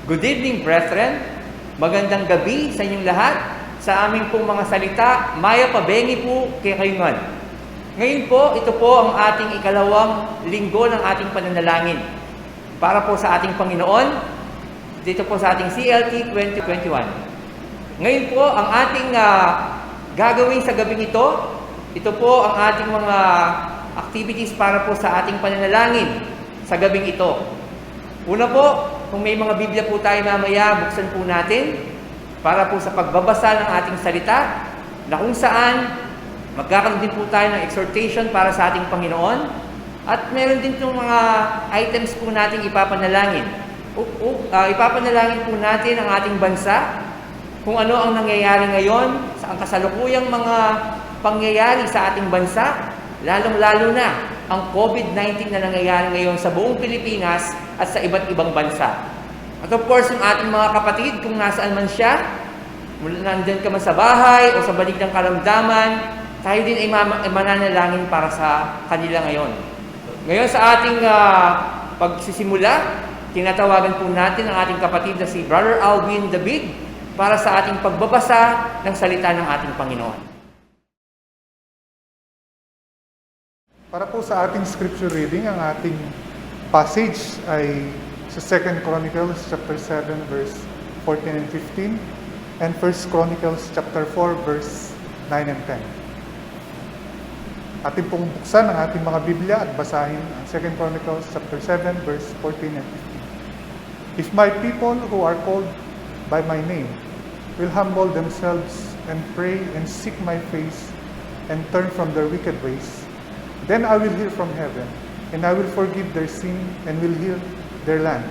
Good evening, brethren. Magandang gabi sa inyong lahat. Sa aming pong mga salita, Maya Pabengi po kay Kayungan. Ngayon po, ito po ang ating ikalawang linggo ng ating pananalangin para po sa ating Panginoon, dito po sa ating CLT 2021. Ngayon po, ang ating gagawin sa gabing ito po ang ating mga activities para po sa ating pananalangin sa gabing ito. Una po, kung may mga Biblia po tayo mamaya, buksan po natin para po sa pagbabasa ng ating salita na kung saan magkakaroon din po tayo ng exhortation para sa ating Panginoon at meron din itong mga items po natin ipapanalangin. Ipapanalangin po natin ang ating bansa, kung ano ang nangyayari ngayon, sa ang kasalukuyang mga pangyayari sa ating bansa, lalong-lalo na ang COVID-19 na nangyayari ngayon sa buong Pilipinas at sa iba't ibang bansa. At of course, yung ating mga kapatid, kung nasaan man siya, nandyan ka man sa bahay o sa balik ng karamdaman, tayo din ay mananalangin para sa kanila ngayon. Ngayon sa ating pagsisimula, tinatawagan po natin ang ating kapatid na si Brother Alvin David para sa ating pagbabasa ng salita ng ating Panginoon. Para po sa ating scripture reading, ang ating passage ay sa 2 Chronicles chapter 7 verse 14 and 15 and 1 Chronicles chapter 4 verse 9 and 10. Ating pong buksan ang ating mga Biblia at basahin ang 2 Chronicles chapter 7 verse 14 and 15. If my people who are called by my name will humble themselves and pray and seek my face and turn from their wicked ways, then I will hear from heaven, and I will forgive their sin and will heal their land.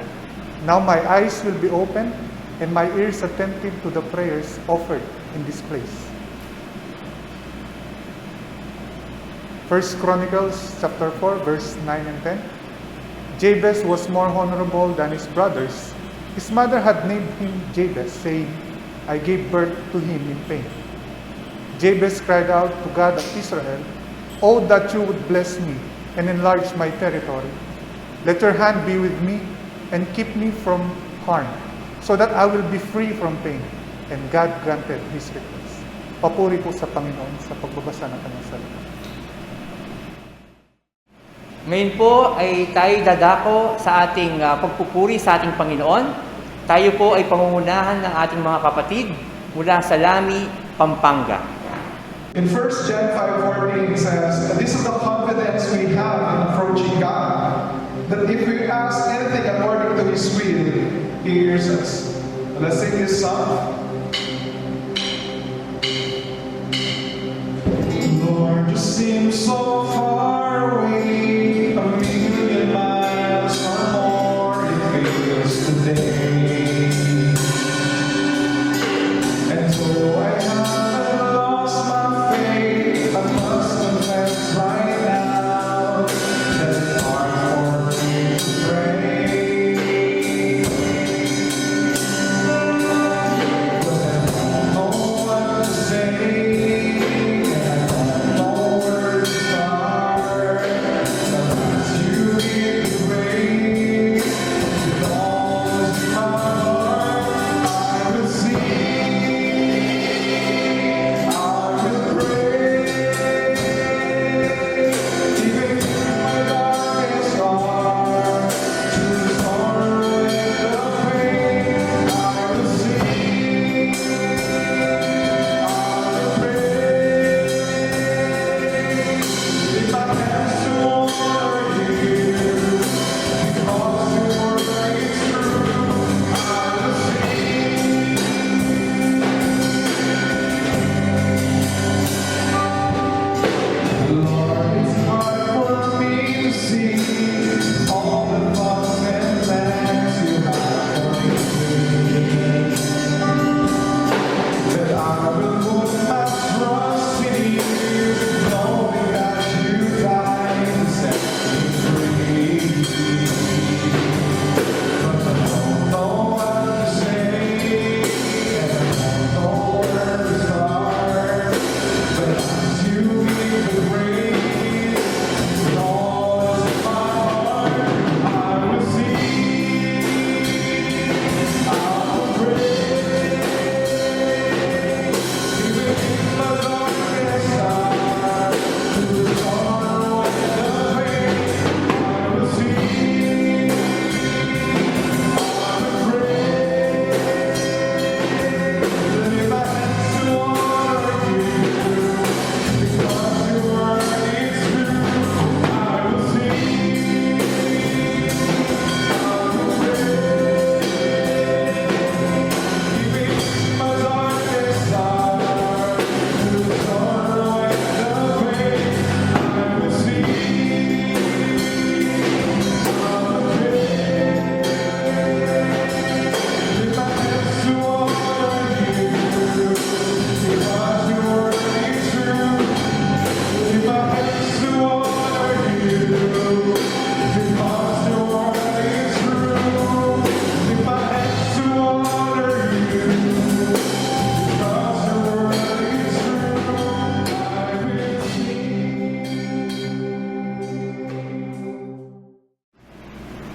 Now my eyes will be open, and my ears attentive to the prayers offered in this place. 1 Chronicles chapter 4, verse 9 and 10. Jabez was more honorable than his brothers. His mother had named him Jabez, saying, I gave birth to him in pain. Jabez cried out to God of Israel, Oh, that you would bless me and enlarge my territory. Let your hand be with me and keep me from harm, so that I will be free from pain. And God granted his request. Papuri po sa Panginoon sa pagbabasa ng kanyang salita. Ngayon po ay tayo dadako sa ating pagpupuri sa ating Panginoon. Tayo po ay pangungunahan ng ating mga kapatid mula sa Lami, Pampanga. In 1 John 5:14 it says, this is the confidence we have in approaching God, that if we ask anything according to His will, He hears us. Let's sing this song. Lord, you seem so far away, 1,000,000 miles or more it feels today. And so I haven't lost my faith, I must confess right now that it's hard for me to pray. But I don't know what to say, and I don't know where to start.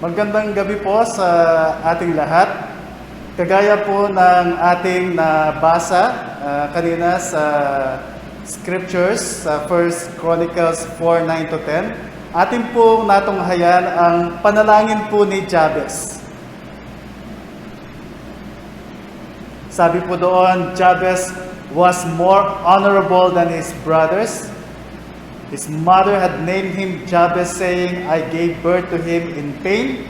Magandang gabi po sa ating lahat. Kagaya po ng ating nabasa kanina sa Scriptures, sa 1 Chronicles 4:9-10, ating pong natunghayan ang panalangin po ni Jabez. Sabi po doon, Jabez was more honorable than his brothers. His mother had named him Jabez, saying, I gave birth to him in pain.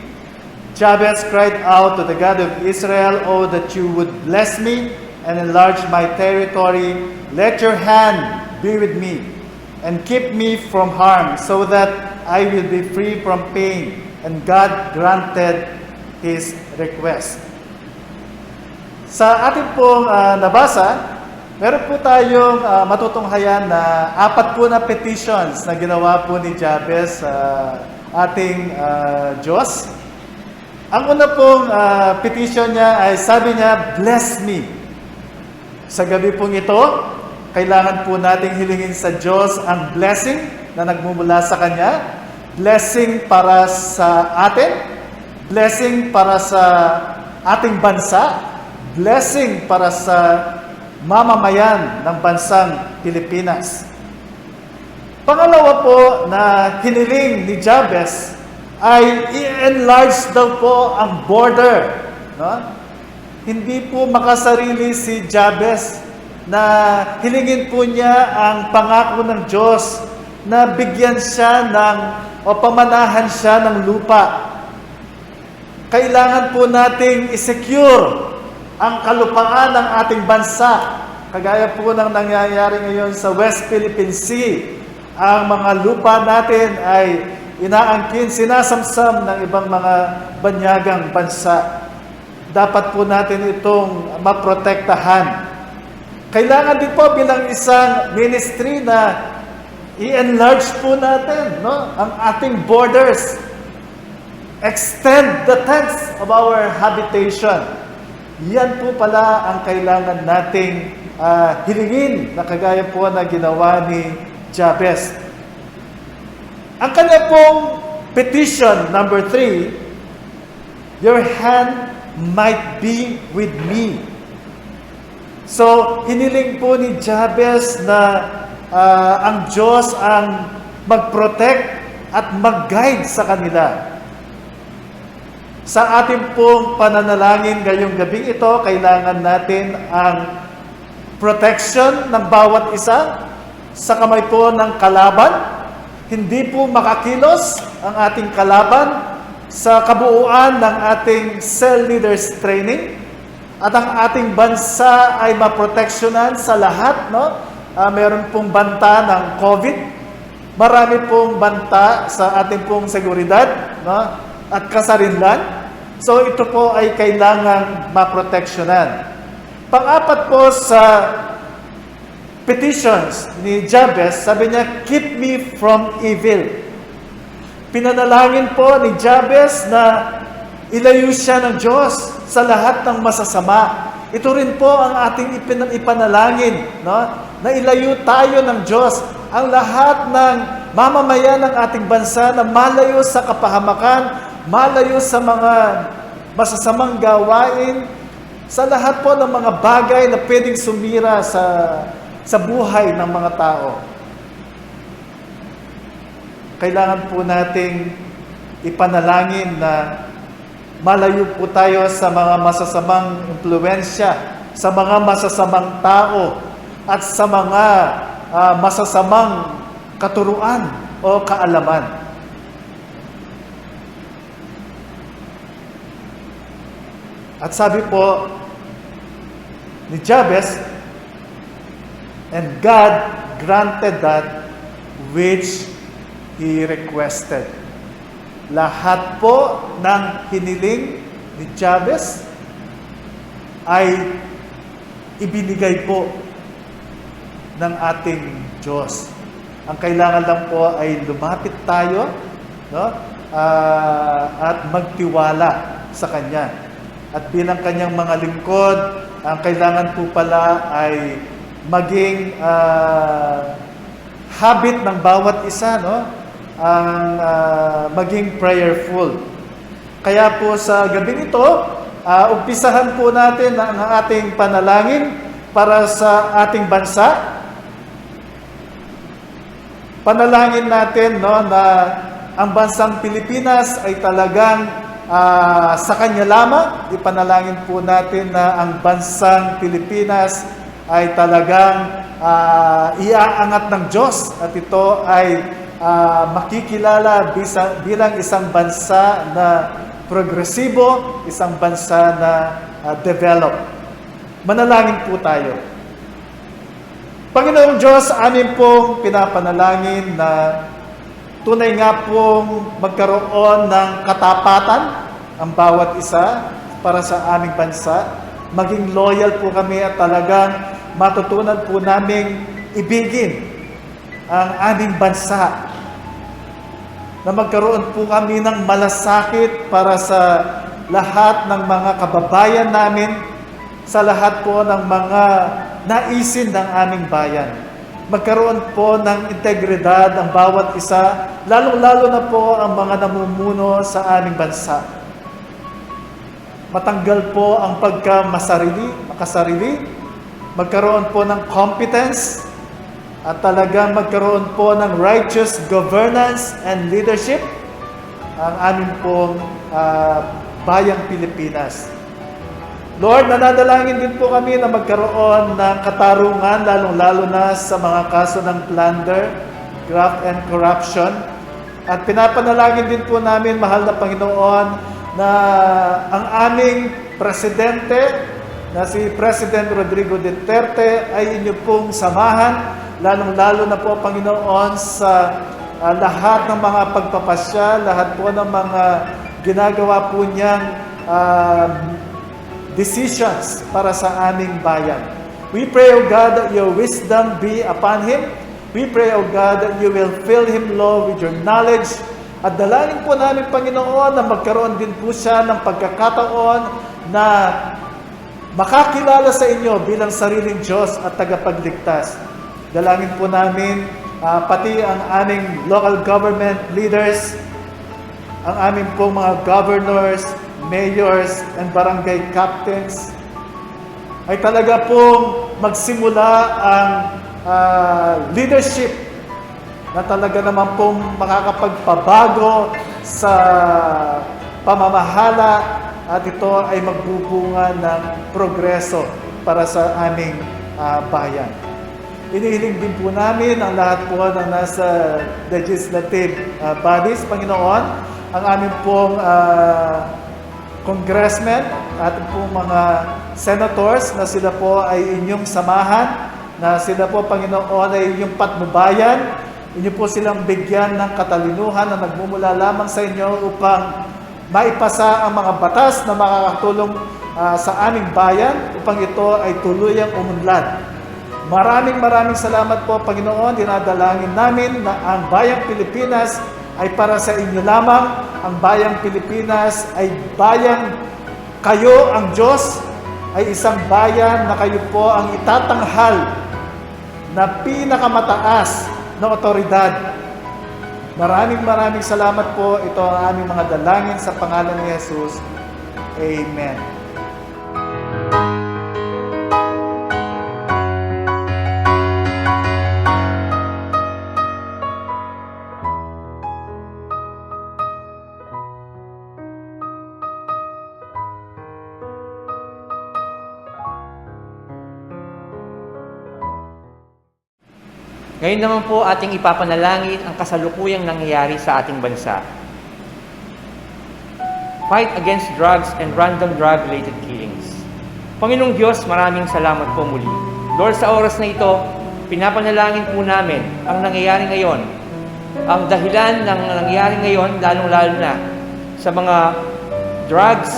Jabez cried out to the God of Israel, Oh, that you would bless me and enlarge my territory. Let your hand be with me and keep me from harm, so that I will be free from pain. And God granted his request. Sa ating pong nabasa, meron po tayong matutunghayan na 4 po na petitions na ginawa po ni Jabez sa ating Diyos. Ang una pong petition niya ay sabi niya, bless me. Sa gabi pong ito, kailangan po nating hilingin sa Diyos ang blessing na nagmumula sa Kanya. Blessing para sa atin, blessing para sa ating bansa, blessing para sa mamamayan ng bansang Pilipinas. Pangalawa po na hiniling ni Jabez ay i-enlarge daw po ang border. No? Hindi po makasarili si Jabez na hilingin po niya ang pangako ng Diyos na bigyan siya o pamanahan siya ng lupa. Kailangan po nating i-secure ang kalupaan ng ating bansa. Kagaya po ng nangyayari ngayon sa West Philippine Sea. Ang mga lupa natin ay inaangkin, sinasamsam ng ibang mga banyagang bansa. Dapat po natin itong maprotektahan. Kailangan din po bilang isang ministry na i-enlarge po natin ang ating borders. Extend the tents of our habitation. Yan po pala ang kailangan nating hilingin na kagaya po na ginawa ni Jabez. Ang kanya pong petition number 3, your hand might be with me. So, hiniling po ni Jabez na ang Diyos ang mag-protect at mag-guide sa kanila. Sa ating pong pananalangin ngayong gabing ito, kailangan natin ang protection ng bawat isa sa kamay po ng kalaban. Hindi po makakilos ang ating kalaban sa kabuuan ng ating cell leaders training. At ang ating bansa ay maproteksyonan sa lahat. Meron pong banta ng COVID. Marami pong banta sa ating pong seguridad. At kasarinlan. So ito po ay kailangang maproteksyonan. Pang-apat po sa petitions ni Jabez, sabi niya, keep me from evil. Pinanalangin po ni Jabez na ilayo siya ng Diyos sa lahat ng masasama. Ito rin po ang ating ipanalangin, na ilayo tayo ng Diyos. Ang lahat ng mamamayan ng ating bansa na malayo sa kapahamakan, malayo sa mga masasamang gawain, sa lahat po ng mga bagay na pwedeng sumira sa buhay ng mga tao. Kailangan po nating ipanalangin na malayo po tayo sa mga masasamang impluwensya, sa mga masasamang tao, at sa mga masasamang katuruan o kaalaman. At sabi po ni Jabez, and God granted that which he requested. Lahat po ng hiniling ni Jabez ay ibinigay po ng ating Diyos. Ang kailangan lang po ay lumapit tayo, at magtiwala sa Kanya. At bilang Kanyang mga lingkod, ang kailangan po pala ay maging habit ng bawat isa, ang maging prayerful. Kaya po sa gabing ito, umpisahan po natin ang ating panalangin para sa ating bansa. Panalangin natin na ang bansang Pilipinas ay talagang sa Kanya lamang. Ipanalangin po natin na ang bansang Pilipinas ay talagang iaangat ng Diyos at ito ay makikilala bilang isang bansa na progresibo, isang bansa na develop. Manalangin po tayo. Panginoong Diyos, amin pong pinapanalangin na tunay nga pong magkaroon ng katapatan ang bawat isa para sa aming bansa. Maging loyal po kami at talagang matutunan po naming ibigin ang aming bansa. Na magkaroon po kami ng malasakit para sa lahat ng mga kababayan namin, sa lahat po ng mga naisin ng aming bayan. Magkaroon po ng integridad ang bawat isa, lalong-lalo na po ang mga namumuno sa aming bansa. Matanggal po ang makasarili, magkaroon po ng competence, at talagang magkaroon po ng righteous governance and leadership ang aming pong bayang Pilipinas. Lord, nanadalangin din po kami na magkaroon ng katarungan, lalong-lalo na sa mga kaso ng plunder, graft, and corruption. At pinapanalangin din po namin, mahal na Panginoon, na ang aming presidente, na si President Rodrigo Duterte, ay inyo pong samahan, lalong-lalo na po, Panginoon, sa lahat ng mga pagpapasya, lahat po ng mga ginagawa po niyang decisions para sa aming bayan. We pray, O God, that your wisdom be upon him. We pray, O God, that you will fill him, Lord, with your knowledge. At dalangin po namin, Panginoon, na magkaroon din po siya ng pagkakataon na makakilala sa inyo bilang sariling Diyos at tagapagligtas. Dalangin po namin, pati ang aming local government leaders, ang aming pong mga governors, mayors, and barangay captains, ay talaga pong magsimula ang leadership na talaga naman pong makakapagpabago sa pamamahala at ito ay magbubunga ng progreso para sa aming bayan. Inihiling din po namin ang lahat po na nasa legislative bodies, Panginoon, ang aming pong congressmen at pong mga senators na sila po ay inyong samahan, na sila po, Panginoon, ay inyong patnubayan, inyo po silang bigyan ng katalinuhan na nagmumula lamang sa inyo upang maipasa ang mga batas na makakatulong sa aming bayan upang ito ay tuluyang umunlad. Maraming salamat po, Panginoon. Dinadalangin namin na ang bayang Pilipinas ay para sa inyo lamang. Ang bayang Pilipinas ay bayang kayo, ang Diyos, ay isang bayan na kayo po ang itatanghal na pinakamataas na otoridad. Maraming salamat po. Ito ang aming mga dalangin sa pangalan ni Jesus. Amen. Ngayon naman po ating ipapanalangin ang kasalukuyang nangyayari sa ating bansa. Fight against drugs and random drug-related killings. Panginoong Diyos, maraming salamat po muli. Lord, sa oras na ito, pinapanalangin po namin ang nangyayari ngayon. Ang dahilan ng nangyayari ngayon, lalong-lalo na sa mga drugs,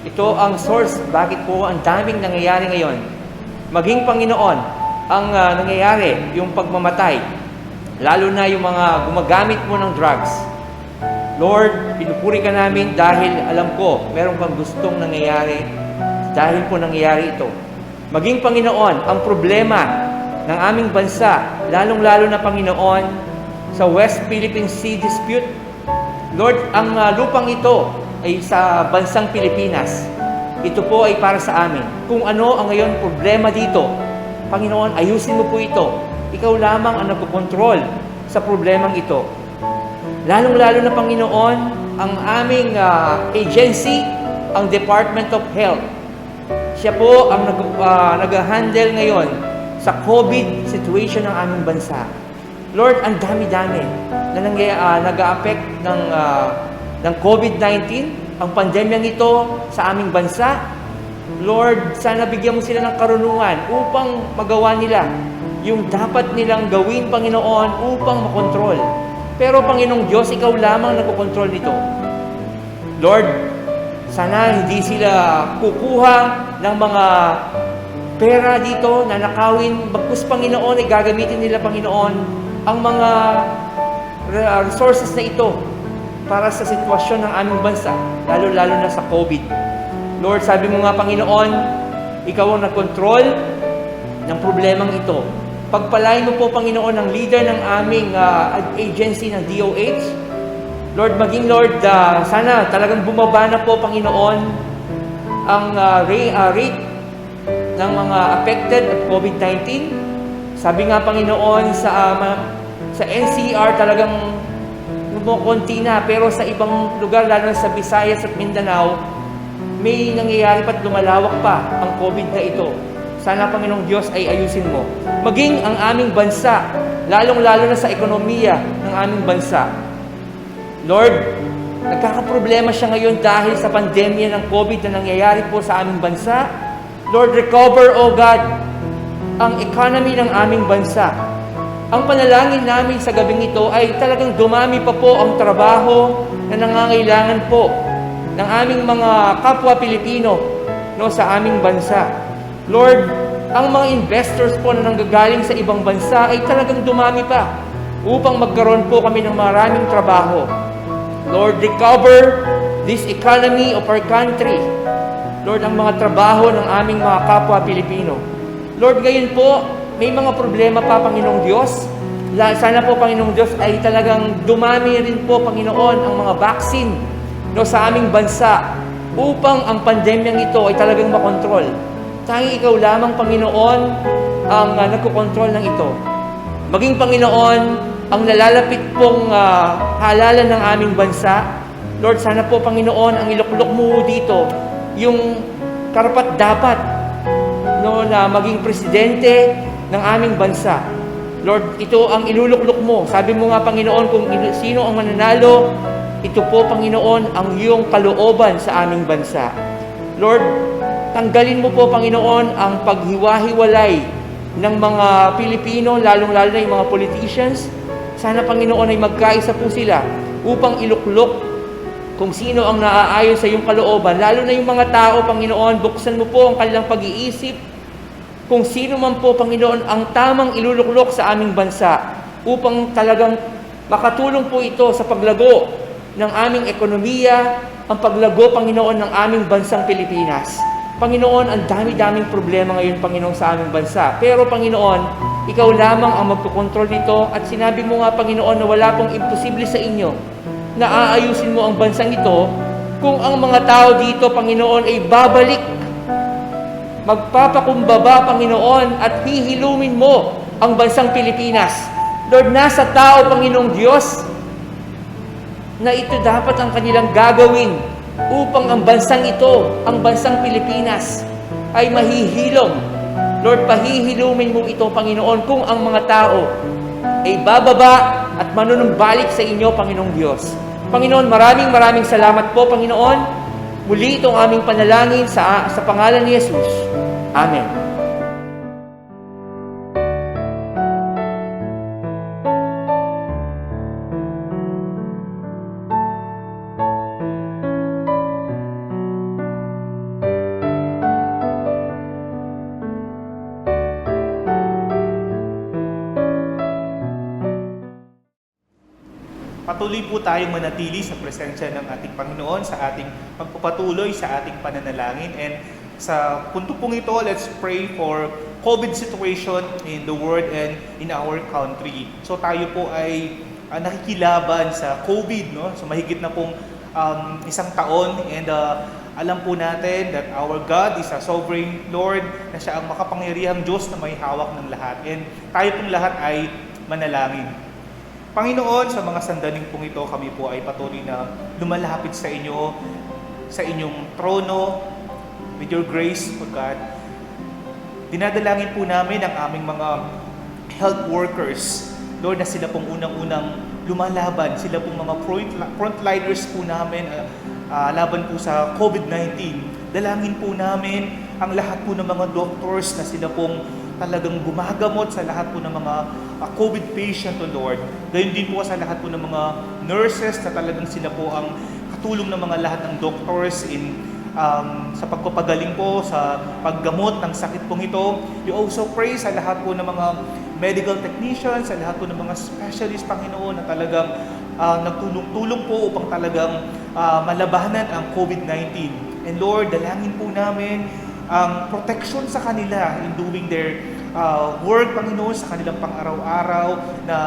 ito ang source bakit po ang daming nangyayari ngayon. Maging Panginoon, ang nangyayari, yung pagmamatay, lalo na yung mga gumagamit mo ng drugs. Lord, pinupuri ka namin dahil alam ko, meron kang gustong nangyayari dahil po nangyayari ito. Maging Panginoon, ang problema ng aming bansa, lalong-lalo na Panginoon, sa West Philippine Sea Dispute, Lord, ang lupang ito ay sa bansang Pilipinas. Ito po ay para sa amin. Kung ano ang ngayon problema dito, Panginoon, ayusin mo po ito. Ikaw lamang ang nagkokontrol sa problemang ito. Lalong-lalo na, Panginoon, ang aming agency, ang Department of Health. Siya po ang nag-handle ngayon sa COVID situation ng aming bansa. Lord, ang dami-dami na nag-a-affect ng COVID-19, ang pandemyang ito sa aming bansa. Lord, sana bigyan mo sila ng karunungan upang magawa nila yung dapat nilang gawin, Panginoon, upang makontrol. Pero, Panginoong Diyos, Ikaw lamang nagkokontrol nito. Lord, sana hindi sila kukuha ng mga pera dito na nakawin. Bagkus, Panginoon, ay gagamitin nila, Panginoon, ang mga resources na ito para sa sitwasyon ng aming bansa, lalo-lalo na sa COVID. Lord, sabi mo nga, Panginoon, Ikaw ang nag-control ng problemang ito. Pagpalain mo po, Panginoon, ang leader ng aming agency ng DOH. Lord, sana talagang bumaba na po, Panginoon, ang rate ng mga affected at COVID-19. Sabi nga, Panginoon, sa NCR talagang konti na, pero sa ibang lugar, lalo na sa Visayas at Mindanao, may nangyayari pa't lumalawak pa ang COVID na ito. Sana, Panginoong Diyos, ay ayusin mo. Maging ang aming bansa, lalong-lalo na sa ekonomiya ng aming bansa. Lord, nagkakaproblema siya ngayon dahil sa pandemya ng COVID na nangyayari po sa aming bansa. Lord, recover, O God, ang economy ng aming bansa. Ang panalangin namin sa gabing ito ay talagang dumami pa po ang trabaho na nangangailangan po ng aming mga kapwa Pilipino sa aming bansa. Lord, ang mga investors po na nanggagaling sa ibang bansa ay talagang dumami pa upang magkaroon po kami ng maraming trabaho. Lord, recover this economy of our country. Lord, ang mga trabaho ng aming mga kapwa Pilipino. Lord, ngayon po, may mga problema pa, Panginoong Diyos. Sana po, Panginoong Diyos, ay talagang dumami rin po, Panginoon, ang mga vaccine sa aming bansa upang ang pandemyang ito ay talagang makontrol. Tanging Ikaw lamang, Panginoon, ang nagkokontrol ng ito. Maging, Panginoon, ang nalalapit pong halalan ng aming bansa. Lord, sana po, Panginoon, ang iluklok mo dito, yung karapat-dapat na maging presidente ng aming bansa. Lord, ito ang iluluklok mo. Sabi mo nga, Panginoon, kung sino ang mananalo, ito po, Panginoon, ang iyong kalooban sa aming bansa. Lord, tanggalin mo po, Panginoon, ang paghiwa-hiwalay ng mga Pilipino, lalong-lalo na yung mga politicians. Sana, Panginoon, ay magkaisa po sila upang iluklok kung sino ang naaayon sa iyong kalooban. Lalo na yung mga tao, Panginoon, buksan mo po ang kanilang pag-iisip kung sino man po, Panginoon, ang tamang iluluklok sa aming bansa upang talagang makatulong po ito sa paglago ng aming ekonomiya, ang paglago, Panginoon, ng aming bansang Pilipinas. Panginoon, ang dami-daming problema ngayon, Panginoon, sa aming bansa. Pero, Panginoon, Ikaw lamang ang magkokontrol nito at sinabi mo nga, Panginoon, na wala pong imposible sa inyo na aayusin mo ang bansang ito kung ang mga tao dito, Panginoon, ay babalik, magpapakumbaba, Panginoon, at hihilumin mo ang bansang Pilipinas. Lord, nasa tao, Panginoong Diyos, na ito dapat ang kanilang gagawin upang ang bansang ito, ang bansang Pilipinas, ay mahihilom. Lord, pahihilumin mo ito, Panginoon, kung ang mga tao ay bababa at manunumbalik sa inyo, Panginoong Diyos. Panginoon, maraming salamat po, Panginoon. Muli itong aming panalangin sa pangalan ni Jesus. Amen. Patuloy po tayong manatili sa presensya ng ating Panginoon sa ating pagpapatuloy sa ating pananalangin. And sa punto pong ito, let's pray for COVID situation in the world and in our country. So tayo po ay nakikilaban sa COVID, no? So mahigit na pong isang taon, and alam po natin that our God is a sovereign Lord, na siya ang makapangyarihang Diyos na may hawak ng lahat, and tayo pong lahat ay manalangin. Panginoon, sa mga sandaling pong ito, kami po ay patuloy na lumalapit sa inyo, sa inyong trono, with your grace, O God. Dinadalangin po namin ang aming mga health workers, Lord, na sila pong unang-unang lumalaban, sila pong mga frontliners po namin laban po sa COVID-19. Dalangin po namin ang lahat po ng mga doctors na sila pong talagang gumagamot sa lahat po ng mga COVID patient, O Lord. Gayon din po sa lahat po ng mga nurses na talagang sila po ang katulong ng mga lahat ng doctors sa pagpapagaling po, sa paggamot ng sakit pong ito. We also pray sa lahat po ng mga medical technicians, sa lahat po ng mga specialist, Panginoon, na talagang nagtulong-tulong po upang talagang malabanan ang COVID-19. And Lord, dalangin po namin ang protection sa kanila in doing their work, Panginoon, sa kanilang pang-araw-araw na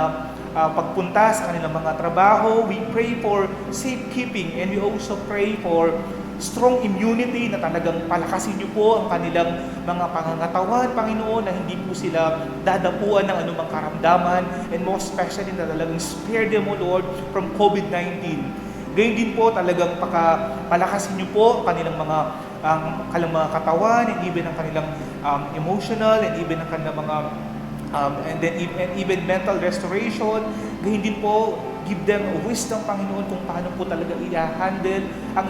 pagpunta sa kanilang mga trabaho. We pray for safekeeping, and we also pray for strong immunity, na talagang palakasin niyo po ang kanilang mga pangangatawan, Panginoon, na hindi po sila dadapuan ng anumang karamdaman, and most especially na talagang spare them, O Lord, from COVID-19. Gayon din po, talagang palakasin niyo po ang kanilang mga mga katawan, and even ang kanilang emotional, and even ang kanilang mga and even mental restoration. Gayon din po, give them wisdom, Panginoon, kung paano po talaga i-handle ang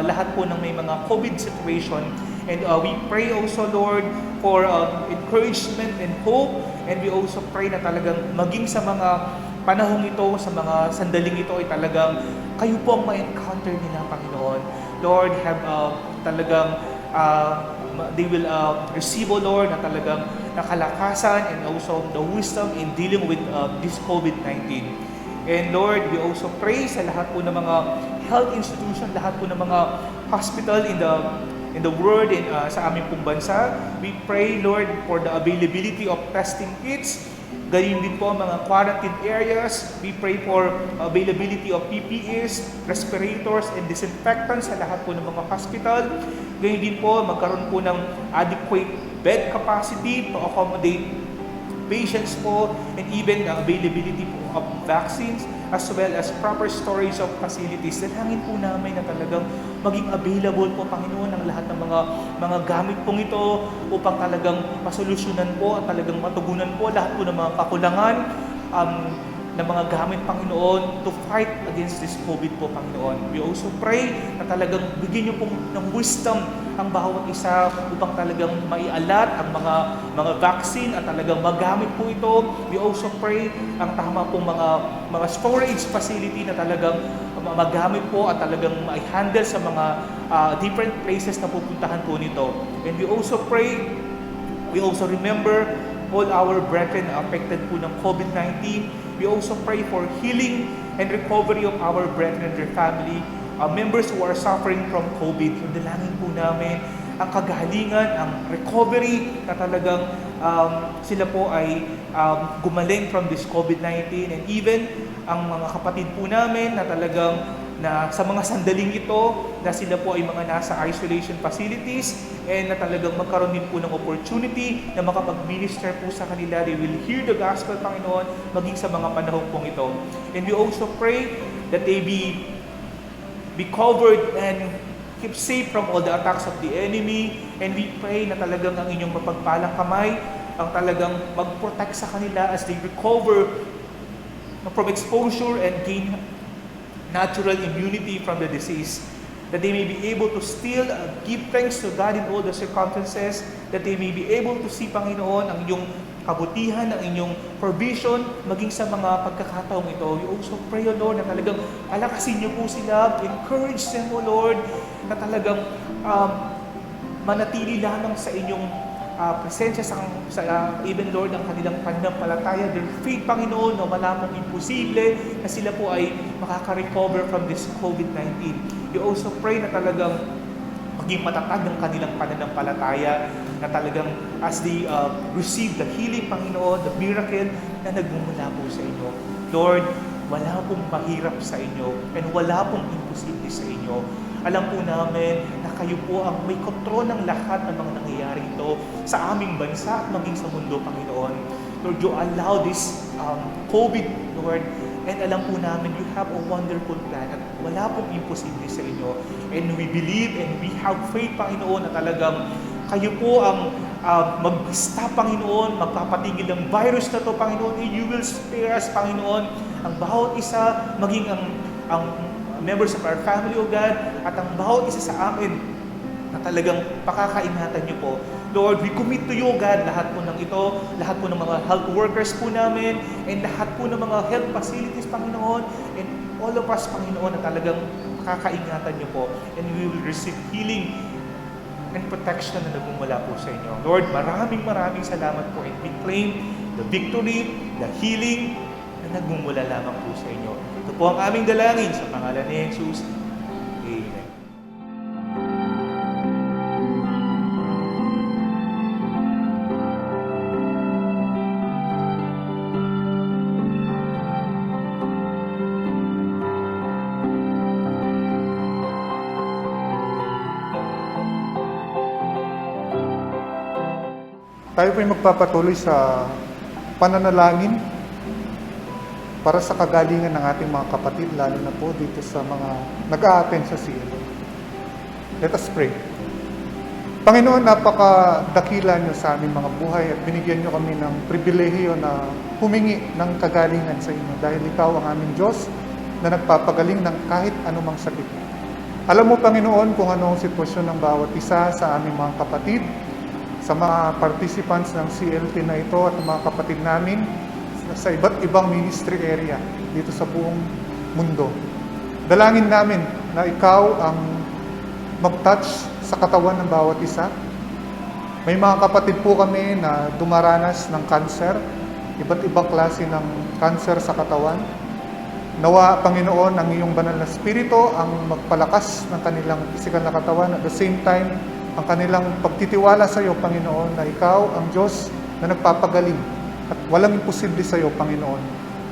lahat po ng may mga COVID situation. And we pray also, Lord, for encouragement and hope. And we also pray na talagang maging sa mga panahong ito, sa mga sandaling ito, ay talagang kayo po ang ma-encounter nila, Panginoon. Lord, have talagang they will receive, O Lord, na talagang nakalakasan and also the wisdom in dealing with this COVID-19. And Lord, we also pray sa lahat po ng mga health institution, lahat po ng mga hospital in the world and sa aming pong bansa. We pray, Lord, for the availability of testing kits. Gayon din po ang mga quarantine areas. We pray for availability of PPEs, respirators, and disinfectants sa lahat po ng mga hospital. Gayon din po, magkaroon po ng adequate bed capacity to accommodate patients po, and even the availability po of vaccines, as well as proper storage of facilities. Dalangin po namin na talagang maging available po, Panginoon, ang lahat ng mga gamit pong ito upang talagang masolusyonan po at talagang matugunan po lahat po ng mga kakulangan ng mga gamit, Panginoon, to fight against this COVID po, Panginoon. We also pray na talagang bigyan niyo pong ng wisdom ang bawat isa upang talagang maialat ang mga vaccine at talagang magamit po ito. We also pray ang tama pong mga storage facility na talagang magamit po at talagang ma-handle sa mga different places na pupuntahan po nito. And we also pray, we also remember all our brethren affected po ng COVID-19. We also pray for healing and recovery of our brethren and their family, members who are suffering from COVID. Dalangin po namin ang kagalingan, ang recovery, na talagang sila po ay gumaling from this COVID-19, and even ang mga kapatid po namin na talagang sa mga sandaling ito, na sila po ay mga nasa isolation facilities, and na talagang magkaroon din po ng opportunity na makapag-minister po sa kanila. They will hear the gospel, Panginoon, maging sa mga panahon pong ito. And we also pray that they be covered and keep safe from all the attacks of the enemy. And we pray na talagang ang inyong mapagpalang kamay ang talagang mag-protect sa kanila as they recover from exposure and gain natural immunity from the disease, that they may be able to still give thanks to God in all the circumstances, that they may be able to see, Panginoon, ang inyong kabutihan, ang inyong provision, maging sa mga pagkakataong ito. We also pray, O Lord, na talagang palakasin niyo po sila, encourage them, O Lord, na talagang manatili lamang sa inyong presensya sa even, Lord, ang kanilang pananampalataya, their faith, Panginoon, na wala mong imposible, na sila po ay makaka-recover from this COVID-19. We also pray na talagang maging matatag ang kanilang pananampalataya, na talagang as they receive the healing, Panginoon, the miracle na nagmumula po sa inyo. Lord, wala pong mahirap sa inyo and wala pong imposible sa inyo. Alam po namin na kayo po ang may kontrol ng lahat ng mga nangyayari ito sa aming bansa at maging sa mundo, Panginoon. Lord, you allow this COVID, Lord, and alam po namin you have a wonderful plan at wala pong imposible sa inyo. And we believe and we have faith, Panginoon, na talagang kayo po ang mag-stop, Panginoon, magpapatigil ng virus na to, Panginoon, and you will spare us, Panginoon, ang bawat isa, maging ang members of our family, O God, at ang bawat isa sa amin na talagang pakakaingatan niyo po. Lord, we commit to you, God, lahat po ng ito, lahat po ng mga health workers po namin, and lahat po ng mga health facilities, Panginoon, and all of us, Panginoon, na talagang pakakaingatan niyo po, and we will receive healing and protection na nagmumula po sa inyo. Lord, maraming salamat po, and we claim the victory, the healing, na nagmumula lamang po sa inyo. Ito po ang aming dalangin sa pangalan ni Jesus. Amen. Tayo po'y magpapatuloy sa pananalangin para sa kagalingan ng ating mga kapatid, lalo na po dito sa mga nag-a-attend sa CLO. Let us pray. Panginoon, napakadakila niyo sa aming mga buhay at binigyan niyo kami ng pribilehiyo na humingi ng kagalingan sa inyo dahil ikaw ang aming Diyos na nagpapagaling ng kahit anumang sakit. Alam mo, Panginoon, kung ano ang sitwasyon ng bawat isa sa aming mga kapatid, sa mga participants ng CLT na ito at mga kapatid namin sa iba't ibang ministry area dito sa buong mundo. Dalangin namin na ikaw ang mag-touch sa katawan ng bawat isa. May mga kapatid po kami na dumaranas ng cancer, iba't ibang klase ng cancer sa katawan. Nawa, Panginoon, ang iyong banal na spirito ang magpalakas ng kanilang physical na katawan. At the same time, ang kanilang pagtitiwala sa iyo, Panginoon, na ikaw ang Diyos na nagpapagaling at walang imposible sa iyo, Panginoon.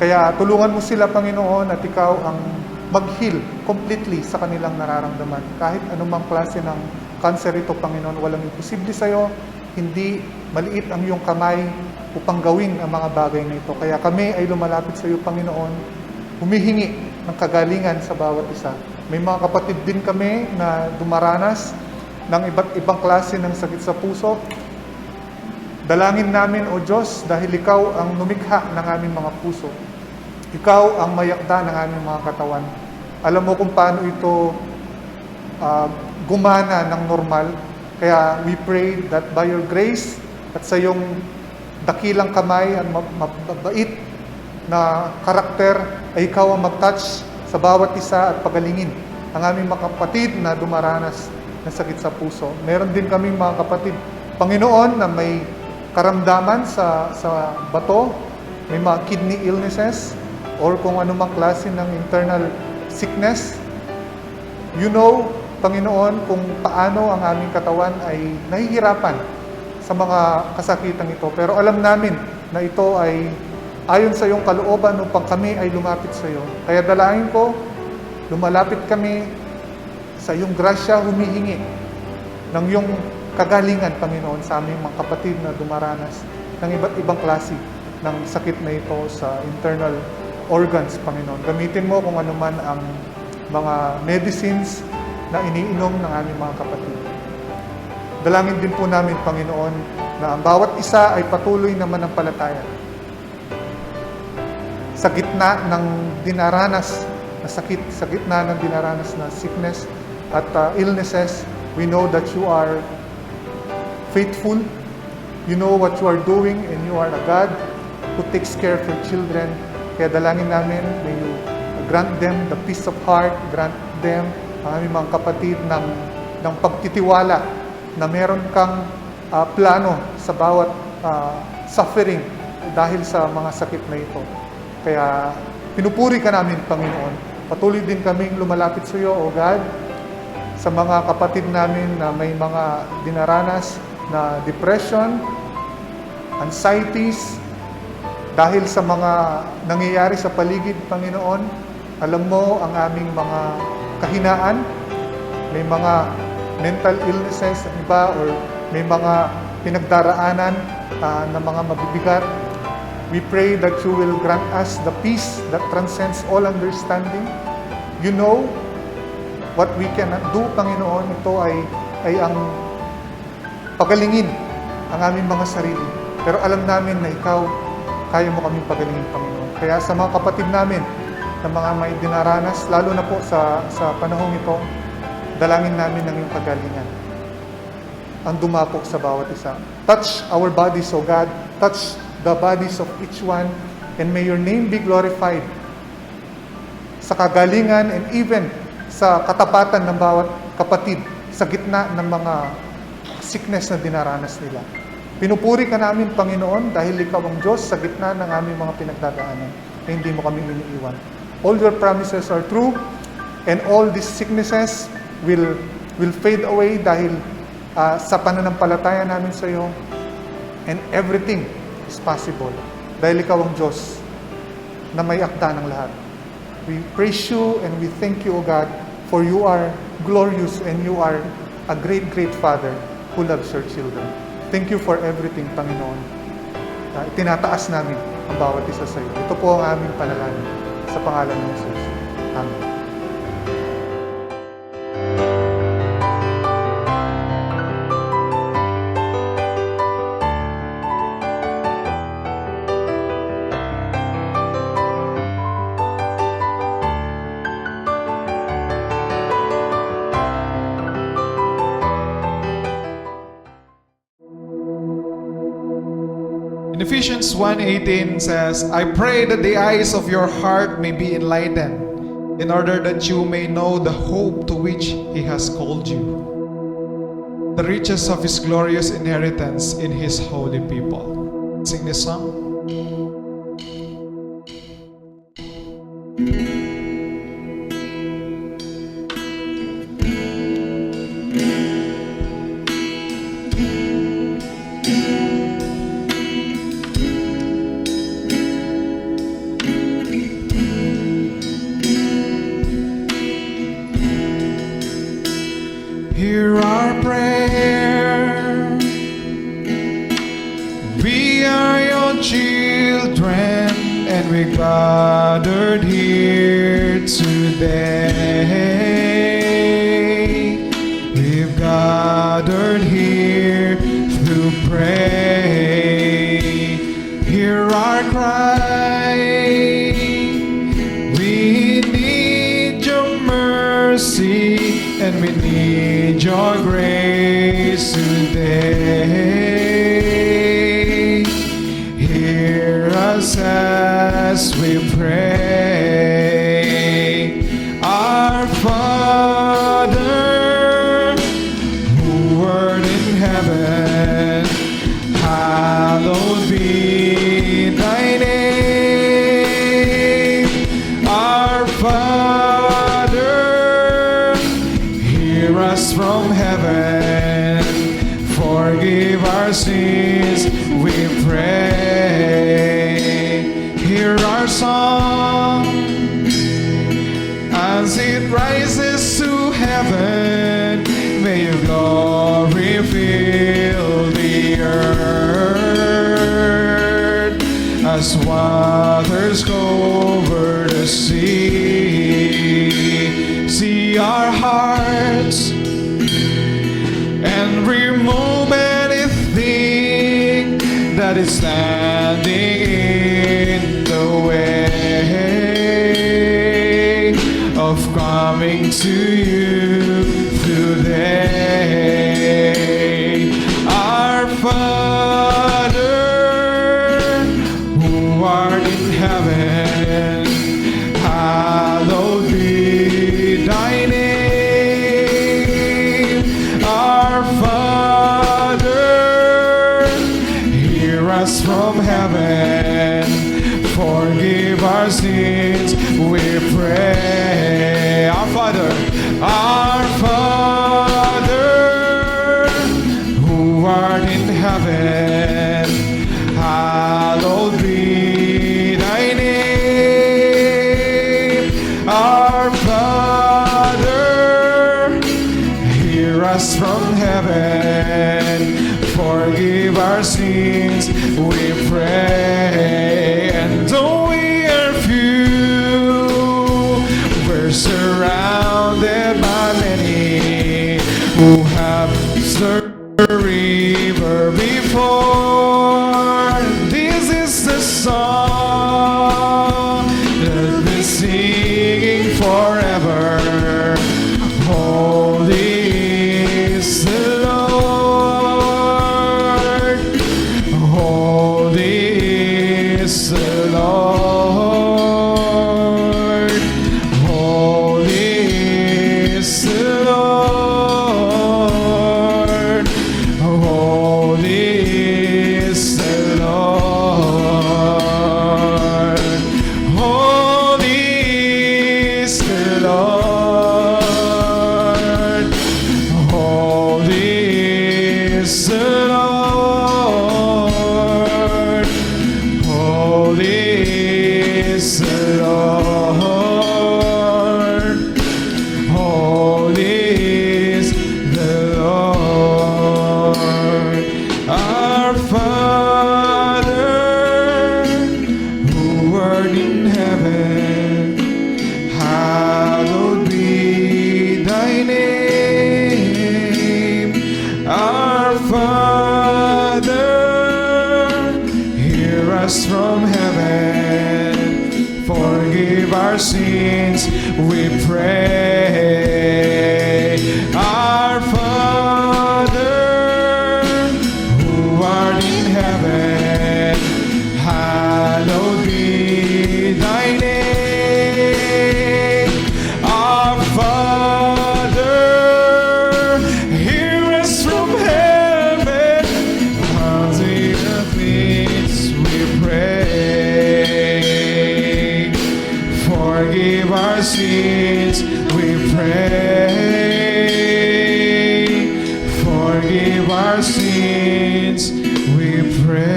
Kaya tulungan mo sila, Panginoon, at ikaw ang mag-heal completely sa kanilang nararamdaman. Kahit anumang klase ng cancer ito, Panginoon, walang imposible sa iyo. Hindi maliit ang iyong kamay upang gawin ang mga bagay na ito. Kaya kami ay lumalapit sa iyo, Panginoon, humihingi ng kagalingan sa bawat isa. May mga kapatid din kami na dumaranas ng iba't ibang klase ng sakit sa puso. Dalangin namin, O Diyos, dahil ikaw ang numikha ng aming mga puso. Ikaw ang mayakda ng aming mga katawan. Alam mo kung paano ito gumana ng normal. Kaya we pray that by your grace at sa iyong dakilang kamay at mabait na karakter ay ikaw ang mag-touch sa bawat isa at pagalingin ang aming mga kapatid na dumaranas na sakit sa puso. Meron din kaming mga kapatid, Panginoon, na may karamdaman sa bato, may mga kidney illnesses, or kung anumang klase ng internal sickness. You know, Panginoon, kung paano ang aming katawan ay nahihirapan sa mga kasakitan ito. Pero alam namin na ito ay ayon sa iyong kalooban upang kami ay lumapit sa iyo. Kaya dalangin ko, lumalapit kami sa iyong grasya, humihingi ng iyong kagalingan, Panginoon, sa aming mga kapatid na dumaranas ng iba't ibang klase ng sakit na ito sa internal organs, Panginoon. Gamitin mo kung ano man ang mga medicines na iniinom ng aming mga kapatid. Dalangin din po namin, Panginoon, na ang bawat isa ay patuloy na manampalataya. Sa gitna ng dinaranas na sakit, sa gitna ng dinaranas na sickness at illnesses, we know that you are faithful. You know what you are doing, and you are a God who takes care of your children. Kaya dalangin namin, may you grant them the peace of heart, grant them, ang aming mga kapatid, ng pagtitiwala na meron kang plano sa bawat suffering dahil sa mga sakit na ito. Kaya pinupuri ka namin, Panginoon. Patuloy din kaming lumalapit sa iyo, O God, sa mga kapatid namin na may mga dinaranas na depression, anxieties, Dahil sa mga nangyayari sa paligid, Panginoon, alam mo ang aming mga kahinaan, may mga mental illnesses, ang iba, or may mga pinagdaraanan na mga mabibigat. We pray that you will grant us the peace that transcends all understanding. You know what we can do, Panginoon. Ito ay ang pagalingin ang aming mga sarili. Pero alam namin na ikaw, kaya mo kaming pagalingin, Panginoon. Kaya sa mga kapatid namin na mga may dinaranas, lalo na po sa panahong ito, dalangin namin ng iyong kagalingan ang dumapok sa bawat isa. Touch our bodies, O God. Touch the bodies of each one. And may your name be glorified sa kagalingan and even sa katapatan ng bawat kapatid sa gitna ng mga sickness na dinaranas nila. Pinupuri ka namin, Panginoon, dahil ikaw ang Diyos sa gitna ng aming mga pinagdadaanan na hindi mo kami iniiwan. All your promises are true and all these sicknesses will fade away dahil sa pananampalataya namin sa iyo, and everything is possible dahil ikaw ang Diyos na may akda ng lahat. We praise you and we thank you, O God, for you are glorious and you are a great, great Father who loves your children. Thank you for everything, Panginoon. Itinataas namin ang bawat isa sa iyo. Ito po ang aming panalangin sa pangalan ng Jesus. Amen. In Ephesians 1:18 says, I pray that the eyes of your heart may be enlightened, in order that you may know the hope to which He has called you, the riches of His glorious inheritance in His holy people. Sing this song. Hear our prayer. We are your children, and we gathered here today. We've gathered here to pray. Hear our cry. We need your mercy, and we need your grace today. Hear us as we pray. Our Father, who art in heaven, hallowed be thy name. Our Father, hear us from heaven, forgive our sins, we pray. Hear our song as it rises to heaven. May your glory fill the earth as waters cover the sea. See our hearts and remove anything that is standing in the way of coming to you today. Our Father, who art in heaven, hallowed be thy name. Our Father, hear us from heaven, forgive our sins, we pray. Our Father, who art in heaven, hallowed be art in heaven, hallowed be thy name. Our Father, hear us from heaven, forgive our sins, we pray. Our Father, who art in heaven, hallowed be thy name. Our Father, hear us from heaven, on the earth needs we pray. Forgive our sins, we pray. Forgive our sins, we pray.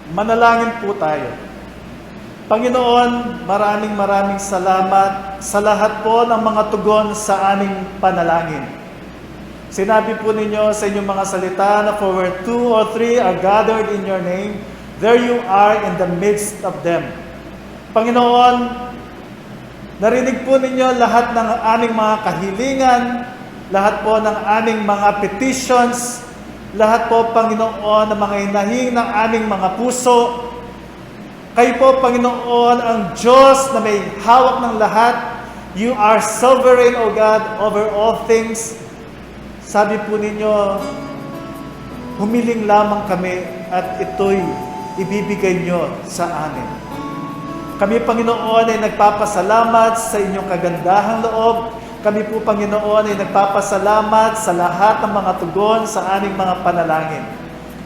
Manalangin po tayo. Panginoon, maraming salamat sa lahat po ng mga tugon sa aming panalangin. Sinabi po ninyo sa inyong mga salita na for where 2 or 3 are gathered in your name, there you are in the midst of them. Panginoon, narinig po ninyo lahat ng aming mga kahilingan, lahat po ng aming mga petitions, lahat po, Panginoon, ng mga hinahing ng aming mga puso. Kayo po, Panginoon, ang Diyos na may hawak ng lahat. You are sovereign, O God, over all things. Sabi po ninyo, humiling lamang kami at ito'y ibibigay nyo sa amin. Kami, Panginoon, ay nagpapasalamat sa inyong kagandahang loob. Kami po, Panginoon, ay nagpapasalamat sa lahat ng mga tugon sa aming mga panalangin.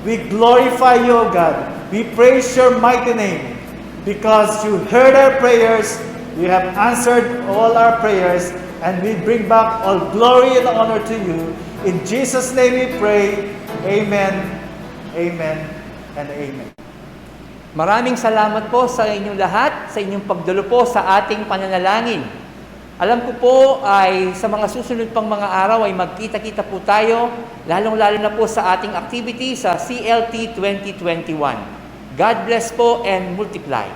We glorify you, O God. We praise your mighty name because you heard our prayers, you have answered all our prayers, and we bring back all glory and honor to you. In Jesus' name we pray. Amen, amen, and amen. Maraming salamat po sa inyong lahat, sa inyong pagdalo po sa ating pananalangin. Alam ko po ay sa mga susunod pang mga araw ay magkita-kita po tayo, lalong-lalo na po sa ating activity sa CLT 2021. God bless po and multiply.